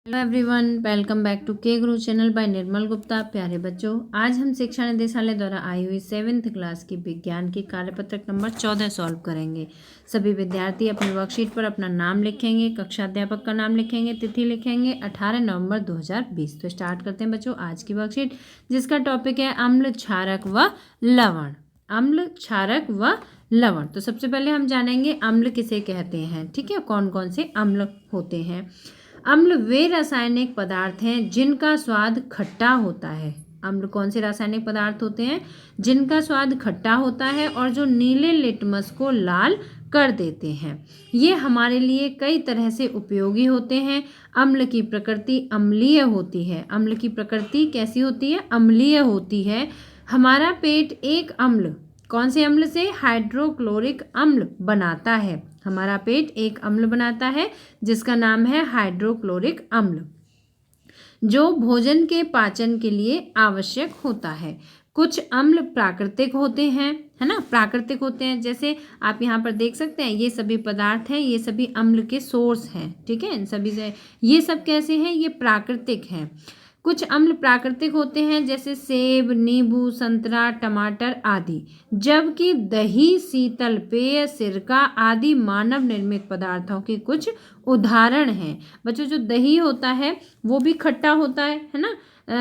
Hello everyone, welcome back to K Guru channel bye निर्मल गुप्ता। प्यारे बच्चों, आज हम शिक्षा निदेशालय द्वारा आई हुई 7th क्लास की विज्ञान की कार्यपत्रक नंबर 14 सॉल्व करेंगे। सभी विद्यार्थी अपनी वर्कशीट पर अपना नाम लिखेंगे, कक्षा अध्यापक का नाम लिखेंगे, तिथि लिखेंगे 18 नवंबर 2020। तो स्टार्ट करते हैं बच्चों आज की वर्कशीट, जिसका टॉपिक है अम्ल, क्षारक व लवण। अम्ल, क्षारक व लवण। तो सबसे पहले हम जानेंगे अम्ल किसे कहते हैं। ठीक है, कौन कौन से अम्ल होते हैं। अम्ल वे रासायनिक पदार्थ हैं जिनका स्वाद खट्टा होता है। अम्ल कौन से रासायनिक पदार्थ होते हैं जिनका स्वाद खट्टा होता है और जो नीले लिटमस को लाल कर देते हैं। ये हमारे लिए कई तरह से उपयोगी होते हैं। अम्ल की प्रकृति अम्लीय होती है। अम्ल की प्रकृति कैसी होती है? अम्लीय होती है। हमारा पेट एक अम्ल, कौन से अम्ल से? हाइड्रोक्लोरिक अम्ल बनाता है। हमारा पेट एक अम्ल बनाता है जिसका नाम है हाइड्रोक्लोरिक अम्ल, जो भोजन के पाचन के लिए आवश्यक होता है। कुछ अम्ल प्राकृतिक होते हैं, है ना, प्राकृतिक होते हैं। जैसे आप यहाँ पर देख सकते हैं, ये सभी पदार्थ हैं, ये सभी अम्ल के सोर्स हैं। ठीक है, इन सभी से ये सब कैसे हैं? ये प्राकृतिक हैं। कुछ अम्ल प्राकृतिक होते हैं जैसे सेब, नींबू, संतरा, टमाटर आदि, जबकि दही, शीतल पेय, सिरका आदि मानव निर्मित पदार्थों के कुछ उदाहरण हैं। बच्चों, जो दही होता है वो भी खट्टा होता है ना,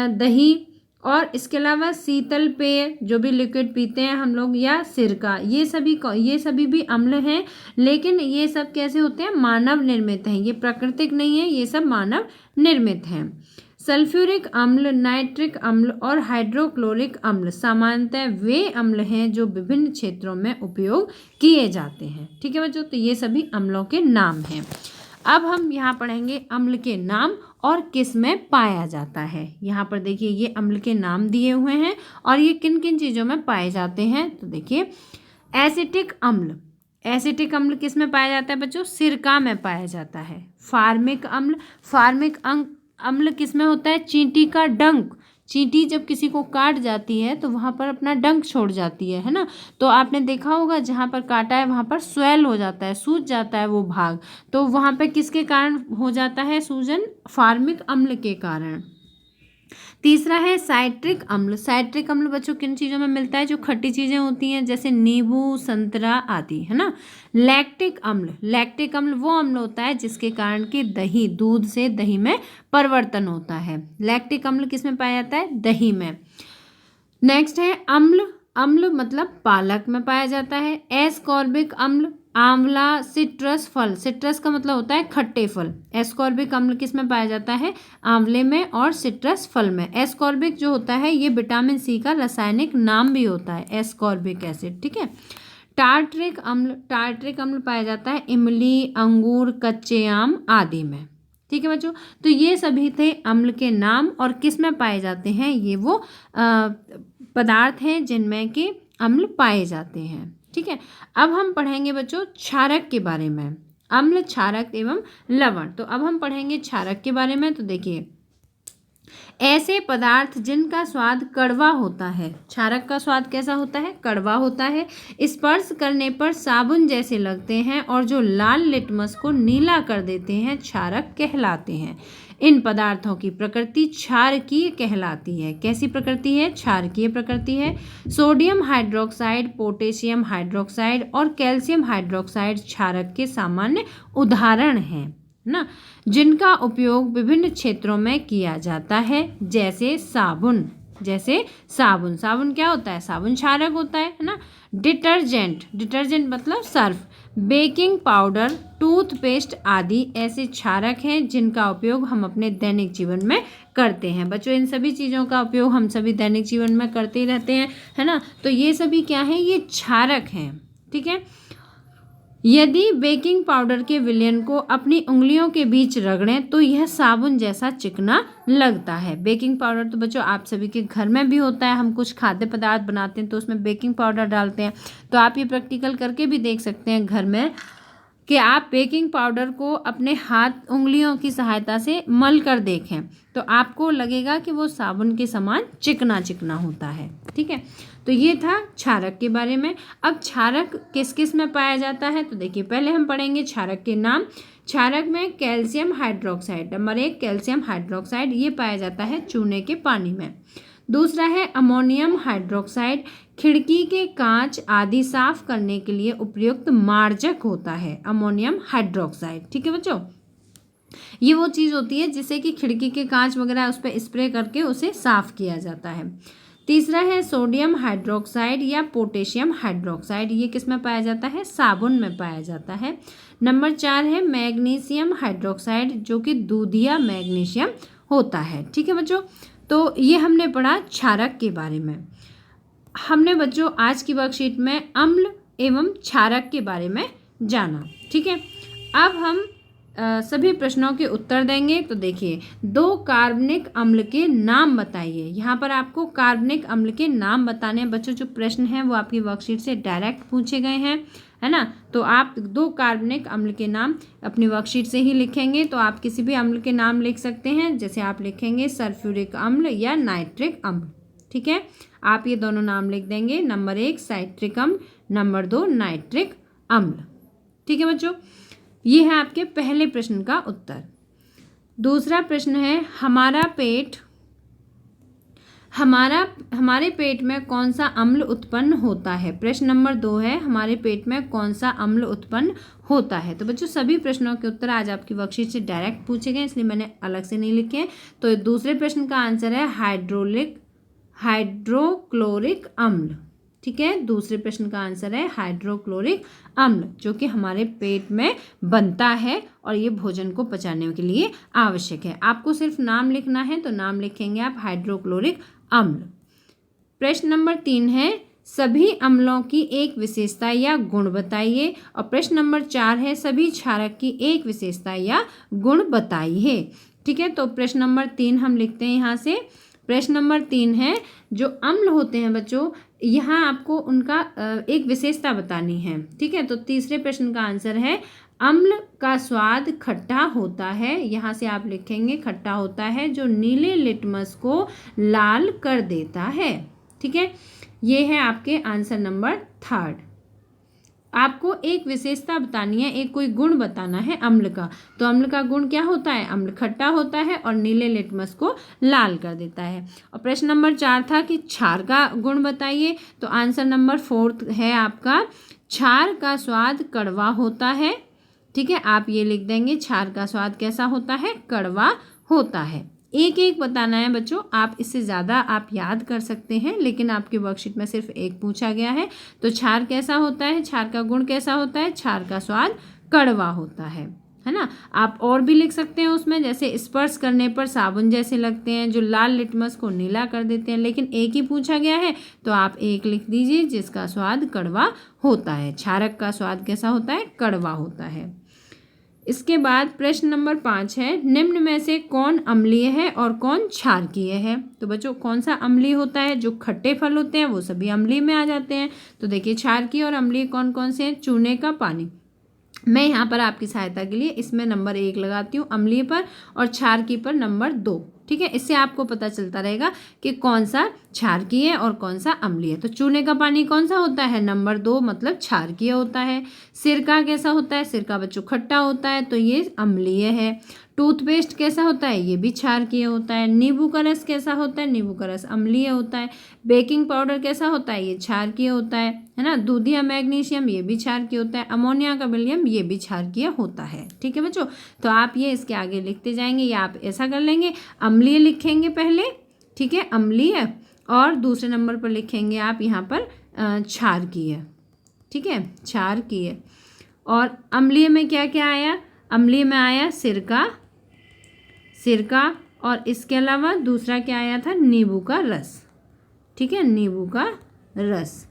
दही। और इसके अलावा शीतल पेय, जो भी लिक्विड पीते हैं हम लोग, या सिरका, ये सभी भी अम्ल हैं। लेकिन ये सब कैसे होते हैं? मानव निर्मित हैं। ये प्राकृतिक नहीं है, ये सब मानव निर्मित हैं। सल्फ्यूरिक अम्ल, नाइट्रिक अम्ल और हाइड्रोक्लोरिक अम्ल सामान्यतः वे अम्ल हैं जो विभिन्न क्षेत्रों में उपयोग किए जाते हैं। ठीक है बच्चों, तो ये सभी अम्लों के नाम हैं। अब हम यहाँ पढ़ेंगे अम्ल के नाम और किस में पाया जाता है। यहाँ पर देखिए, ये अम्ल के नाम दिए हुए हैं और ये किन किन चीज़ों में पाए जाते हैं। तो देखिए, एसिटिक अम्ल, एसिटिक अम्ल किस में पाया जाता है बच्चों? सिरका में पाया जाता है। फार्मिक अम्ल, फार्मिक अम्ल किस में होता है? चींटी का डंक। चींटी जब किसी को काट जाती है तो वहाँ पर अपना डंक छोड़ जाती है ना। तो आपने देखा होगा, जहाँ पर काटा है वहाँ पर स्वेल हो जाता है, सूज जाता है वो भाग। तो वहाँ पे किसके कारण हो जाता है सूजन? फार्मिक अम्ल के कारण। तीसरा है साइट्रिक अम्ल। साइट्रिक अम्ल बच्चों किन चीज़ों में मिलता है? जो खट्टी चीज़ें होती हैं जैसे नींबू, संतरा आदि, है ना। लैक्टिक अम्ल, लैक्टिक अम्ल वो अम्ल होता है जिसके कारण कि दही, दूध से दही में परिवर्तन होता है। लैक्टिक अम्ल किस में पाया जाता है? दही में। नेक्स्ट है अम्ल, अम्ल मतलब पालक में पाया जाता है। एस्कॉर्बिक अम्ल, आंवला, सिट्रस फल, सिट्रस का मतलब होता है खट्टे फल। एस्कॉर्बिक अम्ल किस में पाया जाता है? आंवले में और सिट्रस फल में। एस्कॉर्बिक जो होता है ये विटामिन सी का रासायनिक नाम भी होता है, एस्कॉर्बिक एसिड। ठीक है। टार्ट्रिक अम्ल, टार्ट्रिक अम्ल पाया जाता है इमली, अंगूर, कच्चे आम आदि में। ठीक है बच्चों, तो ये सभी थे अम्ल के नाम और किस में पाए जाते हैं। ये वो पदार्थ हैं जिनमें कि अम्ल पाए जाते हैं। ठीक है, अब हम पढ़ेंगे बच्चों क्षारक के बारे में। अम्ल, क्षारक एवं लवण। तो अब हम पढ़ेंगे क्षारक के बारे में। तो देखिए, ऐसे पदार्थ जिनका स्वाद कड़वा होता है। क्षारक का स्वाद कैसा होता है? कड़वा होता है। स्पर्श करने पर साबुन जैसे लगते हैं और जो लाल लिटमस को नीला कर देते हैं, क्षारक कहलाते हैं। इन पदार्थों की प्रकृति क्षारकीय कहलाती है। कैसी प्रकृति है? क्षारकीय प्रकृति है। सोडियम हाइड्रोक्साइड, पोटेशियम हाइड्रोक्साइड और कैल्शियम हाइड्रोक्साइड क्षारक के सामान्य उदाहरण हैं ना, जिनका उपयोग विभिन्न क्षेत्रों में किया जाता है। जैसे साबुन, जैसे साबुन, साबुन क्या होता है? साबुन क्षारक होता है ना। डिटर्जेंट, डिटर्जेंट मतलब सर्फ, बेकिंग पाउडर, टूथपेस्ट आदि ऐसे क्षारक हैं जिनका उपयोग हम अपने दैनिक जीवन में करते हैं। बच्चों, इन सभी चीज़ों का उपयोग हम सभी दैनिक जीवन में करते ही रहते हैं, है ना। तो ये सभी क्या हैं? ये क्षारक हैं। ठीक है। यदि बेकिंग पाउडर के विलयन को अपनी उंगलियों के बीच रगड़ें तो यह साबुन जैसा चिकना लगता है। बेकिंग पाउडर तो बच्चों आप सभी के घर में भी होता है। हम कुछ खाद्य पदार्थ बनाते हैं तो उसमें बेकिंग पाउडर डालते हैं। तो आप ये प्रैक्टिकल करके भी देख सकते हैं घर में कि आप बेकिंग पाउडर को अपने हाथ, उंगलियों की सहायता से मल कर देखें तो आपको लगेगा कि वो साबुन के समान चिकना चिकना होता है। ठीक है, तो ये था क्षारक के बारे में। अब क्षारक किस किस में पाया जाता है। तो देखिए, पहले हम पढ़ेंगे क्षारक के नाम। क्षारक में calcium hydroxide, number 1 calcium hydroxide, ये पाया जाता है चूने के पानी में। दूसरा है अमोनियम हाइड्रोक्साइड, खिड़की के कांच आदि साफ करने के लिए उपयुक्त मार्जक होता है अमोनियम हाइड्रोक्साइड। ठीक है बच्चों, ये वो चीज़ होती है जिससे कि खिड़की के कांच वगैरह उस पर स्प्रे करके उसे साफ किया जाता है। तीसरा है सोडियम हाइड्रोक्साइड या पोटेशियम हाइड्रोक्साइड, ये किस में पाया जाता है? साबुन में पाया जाता है। नंबर 4 है मैग्नीशियम हाइड्रोक्साइड, जो कि दूधिया मैग्नीशियम होता है। ठीक है बच्चों, तो ये हमने पढ़ा क्षारक के बारे में। हमने बच्चों आज की वर्कशीट में अम्ल एवं क्षारक के बारे में जाना। ठीक है, अब हम सभी प्रश्नों के उत्तर देंगे। तो देखिए, 2 कार्बनिक अम्ल के नाम बताइए। यहाँ पर आपको कार्बनिक अम्ल के नाम बताने हैं बच्चों। जो प्रश्न हैं वो आपकी वर्कशीट से डायरेक्ट पूछे गए हैं, है ना। तो आप 2 कार्बनिक अम्ल के नाम अपनी वर्कशीट से ही लिखेंगे। तो आप किसी भी अम्ल के नाम लिख सकते हैं, जैसे आप लिखेंगे सल्फ्यूरिक अम्ल या नाइट्रिक अम्ल। ठीक है, आप ये दोनों नाम लिख देंगे, नंबर 1 साइट्रिक अम्ल, नंबर 2 नाइट्रिक अम्ल। ठीक है बच्चों, ये है आपके पहले प्रश्न का उत्तर। दूसरा प्रश्न है हमारे पेट में कौन सा अम्ल उत्पन्न होता है। प्रश्न नंबर 2 है हमारे पेट में कौन सा अम्ल उत्पन्न होता है। तो बच्चों सभी प्रश्नों के उत्तर आज आपकी वर्कशीट से डायरेक्ट पूछे गए, इसलिए मैंने अलग से नहीं लिखे हैं। तो दूसरे प्रश्न का आंसर है हाइड्रोक्लोरिक अम्ल। ठीक है, दूसरे प्रश्न का आंसर है हाइड्रोक्लोरिक अम्ल, जो कि हमारे पेट में बनता है और ये भोजन को पचाने के लिए आवश्यक है। आपको सिर्फ नाम लिखना है, तो नाम लिखेंगे आप हाइड्रोक्लोरिक अम्ल। प्रश्न नंबर 3 है सभी अम्लों की एक विशेषता या गुण बताइए। और प्रश्न नंबर 4 है सभी क्षारक की एक विशेषता या गुण बताइए। ठीक है, तो प्रश्न नंबर 3 हम लिखते हैं यहाँ से। प्रश्न नंबर 3 है जो अम्ल होते हैं बच्चों, यहाँ आपको उनका एक विशेषता बतानी है। ठीक है, तो तीसरे प्रश्न का आंसर है अम्ल का स्वाद खट्टा होता है। यहाँ से आप लिखेंगे खट्टा होता है, जो नीले लिटमस को लाल कर देता है। ठीक है, ये है आपके आंसर नंबर 3। आपको एक विशेषता बतानी है, एक कोई गुण बताना है अम्ल का। तो अम्ल का गुण क्या होता है? अम्ल खट्टा होता है और नीले लिटमस को लाल कर देता है। और प्रश्न नंबर 4 था कि क्षार का गुण बताइए। तो आंसर नंबर 4 है आपका क्षार का स्वाद कड़वा होता है। ठीक है, आप ये लिख देंगे क्षार का स्वाद कैसा होता है? कड़वा होता है। एक एक बताना है बच्चों, आप इससे ज़्यादा आप याद कर सकते हैं, लेकिन आपकी वर्कशीट में सिर्फ एक पूछा गया है। तो क्षार कैसा होता है? क्षार का गुण कैसा होता है? क्षार का स्वाद कड़वा होता है ना। आप और भी लिख सकते हैं उसमें, जैसे स्पर्श करने पर साबुन जैसे लगते हैं, जो लाल लिटमस को नीला कर देते हैं, लेकिन एक ही पूछा गया है तो आप एक लिख दीजिए जिसका स्वाद कड़वा होता है। क्षारक का स्वाद कैसा होता है? कड़वा होता है। इसके बाद प्रश्न नंबर 5 है निम्न में से कौन अम्लीय है और कौन क्षारकीय है। तो बच्चों कौन सा अम्लीय होता है? जो खट्टे फल होते हैं वो सभी अम्लीय में आ जाते हैं। तो देखिए क्षारकीय और अम्लीय कौन कौन से हैं? चूने का पानी। मैं यहाँ पर आपकी सहायता के लिए इसमें नंबर 1 लगाती हूँ अम्लीय पर, और क्षारकीय पर नंबर 2। ठीक है, इससे आपको पता चलता रहेगा कि कौन सा क्षारकीय है और कौन सा अम्लीय है। तो चूने का पानी कौन सा होता है? नंबर 2, मतलब क्षारकीय होता है। सिरका कैसा होता है? सिरका बच्चों खट्टा होता है, तो ये अम्लीय है। टूथपेस्ट कैसा होता है? ये भी क्षारकीय होता है। नींबू का रस कैसा होता है? नींबू का रस अम्लीय होता है। बेकिंग पाउडर कैसा होता है? ये क्षारकीय होता है ना। दूधिया मैग्नीशियम ये भी क्षारकीय होता है। अमोनिया का विलयन ये भी क्षारकीय होता है। ठीक है बच्चों, तो आप ये इसके आगे लिखते जाएंगे, या आप ऐसा कर लेंगे अम्लीय लिखेंगे पहले, ठीक है, अम्लीय, और दूसरे नंबर पर लिखेंगे आप यहाँ पर क्षारकीय। ठीक है, क्षारकीय। और अम्लीय में क्या क्या आया? अम्लीय में आया सिरका, और इसके अलावा दूसरा क्या आया था? नींबू का रस। ठीक है, नींबू का रस।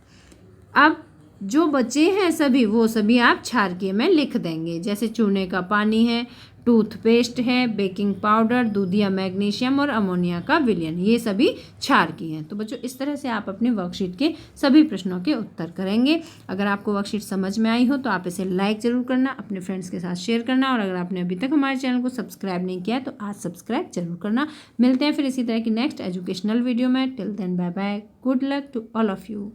अब जो बचे हैं सभी, वो सभी आप क्षारकीय में लिख देंगे, जैसे चूने का पानी है, टूथपेस्ट है, बेकिंग पाउडर, दूधिया मैग्नीशियम और अमोनिया का विलयन, ये सभी क्षारकीय हैं। तो बच्चों इस तरह से आप अपने वर्कशीट के सभी प्रश्नों के उत्तर करेंगे। अगर आपको वर्कशीट समझ में आई हो तो आप इसे लाइक ज़रूर करना, अपने फ्रेंड्स के साथ शेयर करना, और अगर आपने अभी तक हमारे चैनल को सब्सक्राइब नहीं किया है तो आज सब्सक्राइब जरूर करना। मिलते हैं फिर इसी तरह की नेक्स्ट एजुकेशनल वीडियो में। Till then bye bye, good luck to all of you.